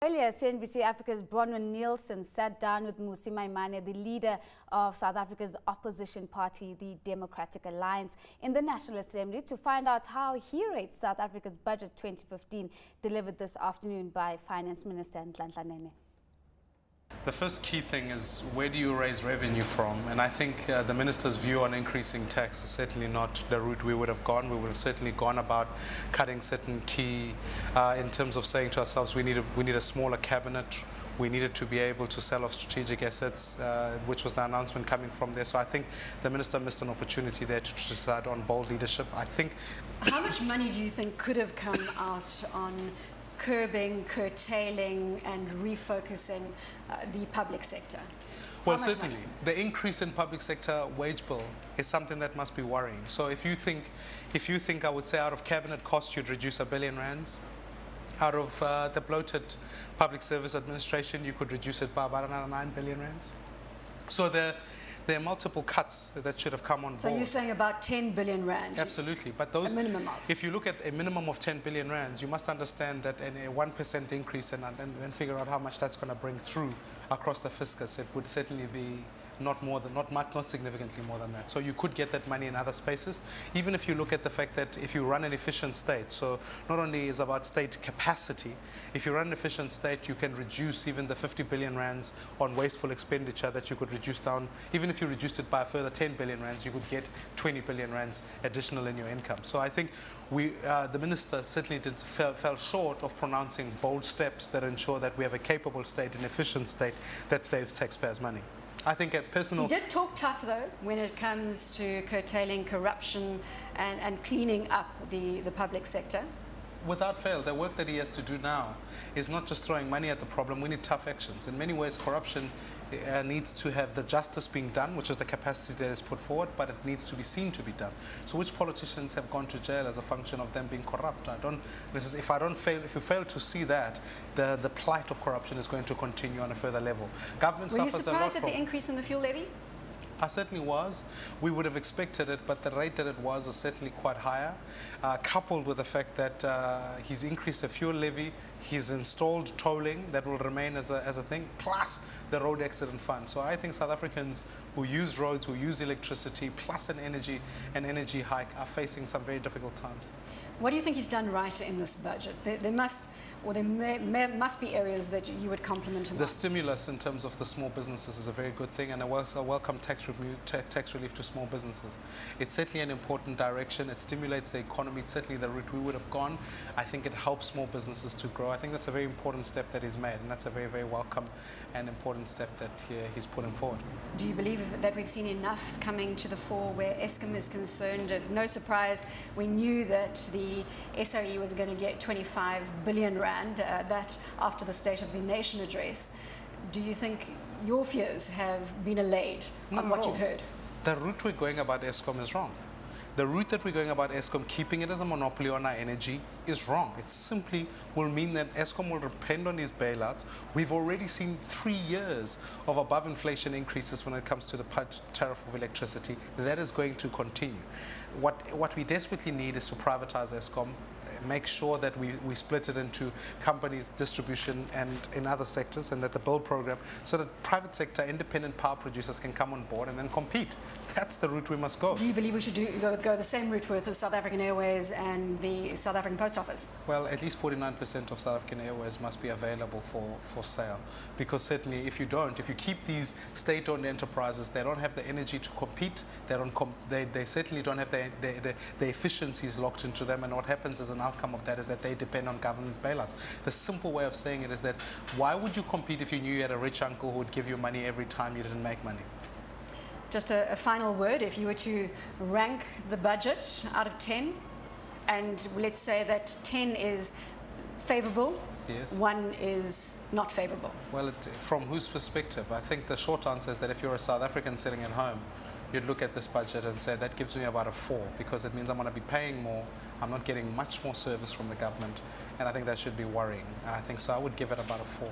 Earlier, CNBC Africa's Bronwyn Nielsen sat down with Mmusi Maimane, the leader of South Africa's opposition party, the Democratic Alliance, in the National Assembly to find out how he rates South Africa's budget 2015, delivered this afternoon by Finance Minister Nhlanhla Nene. The first key thing is, where do you raise revenue from? And I think the minister's view on increasing tax is certainly not the route we would have gone. We would have certainly gone about cutting certain key, in terms of saying to ourselves, we need a smaller cabinet. We needed to be able to sell off strategic assets, which was the announcement coming from there. So I think the minister missed an opportunity there to decide on bold leadership. I think. How much money do you think could have come out on curbing, curtailing and refocusing the public sector? Well, certainly. The increase in public sector wage bill is something that must be worrying. So if you think I would say out of cabinet costs you'd reduce R1 billion, out of the bloated public service administration you could reduce it by about another R9 billion. So there are multiple cuts that should have come on board. So you're saying about 10 billion rand? Absolutely. But those, a minimum of. If you look at a minimum of 10 billion rands, you must understand that a 1% increase and figure out how much that's going to bring through across the fiscus, it would certainly be not significantly more than that. So you could get that money in other spaces, even if you look at the fact that if you run an efficient state, so not only is about state capacity, if you run an efficient state, you can reduce even the 50 billion rands on wasteful expenditure that you could reduce down. Even if you reduced it by a further 10 billion rands, you could get 20 billion rands additional in your income. So I think the minister certainly fell short of pronouncing bold steps that ensure that we have a capable state, an efficient state that saves taxpayers' money. I think at personal... He did talk tough, though, when it comes to curtailing corruption and cleaning up the public sector. Without fail, the work that he has to do now is not just throwing money at the problem. We need tough actions. In many ways, corruption needs to have the justice being done, which is the capacity that is put forward, but it needs to be seen to be done. So which politicians have gone to jail as a function of them being corrupt? If you fail to see that, the plight of corruption is going to continue on a further level. Government Were you suffers a lot surprised at the increase in the fuel levy? I certainly was. We would have expected it, but the rate that it was certainly quite higher, coupled with the fact that he's increased the fuel levy, he's installed tolling that will remain as a thing, plus the road accident fund. So I think South Africans who use roads, who use electricity, plus an energy hike, are facing some very difficult times. What do you think he's done right in this budget? There must be areas that you would compliment him on. The stimulus in terms of the small businesses is a very good thing, and a welcome tax relief to small businesses. It's certainly an important direction. It stimulates the economy. It's certainly the route we would have gone. I think it helps small businesses to grow. I think that's a very important step that he's made, and that's a very, very welcome and important step that he's putting forward. Do you believe that we've seen enough coming to the fore where Eskom is concerned? No surprise, we knew that the SOE was going to get 25 billion rand, that after the State of the Nation address. Do you think your fears have been allayed on what you've heard? The route we're going about Eskom is wrong. The route that we're going about Eskom, keeping it as a monopoly on our energy, is wrong. It simply will mean that Eskom will depend on these bailouts. We've already seen 3 years of above inflation increases when it comes to the tariff of electricity. That is going to continue. What we desperately need is to privatize Eskom, make sure that we split it into companies, distribution, and in other sectors, and that the build program, so that private sector independent power producers can come on board and then compete. That's the route we must go. Do you believe we should go the same route with the South African Airways and the South African Post Office? Well, at least 49% of South African Airways must be available for sale, because certainly if you keep these state-owned enterprises, they don't have the energy to compete. They certainly don't have the efficiencies locked into them, and what happens is an outcome of that is that they depend on government bailouts. The simple way of saying it is that why would you compete if you knew you had a rich uncle who would give you money every time you didn't make money? Just a final word, if you were to rank the budget out of 10, and let's say that 10 is favourable, yes, 1 is not favourable. Well, from whose perspective? I think the short answer is that if you're a South African sitting at home, you'd look at this budget and say that gives me about a 4, because it means I'm going to be paying more, I'm not getting much more service from the government, and I think that should be worrying. I think so. I would give it about a 4.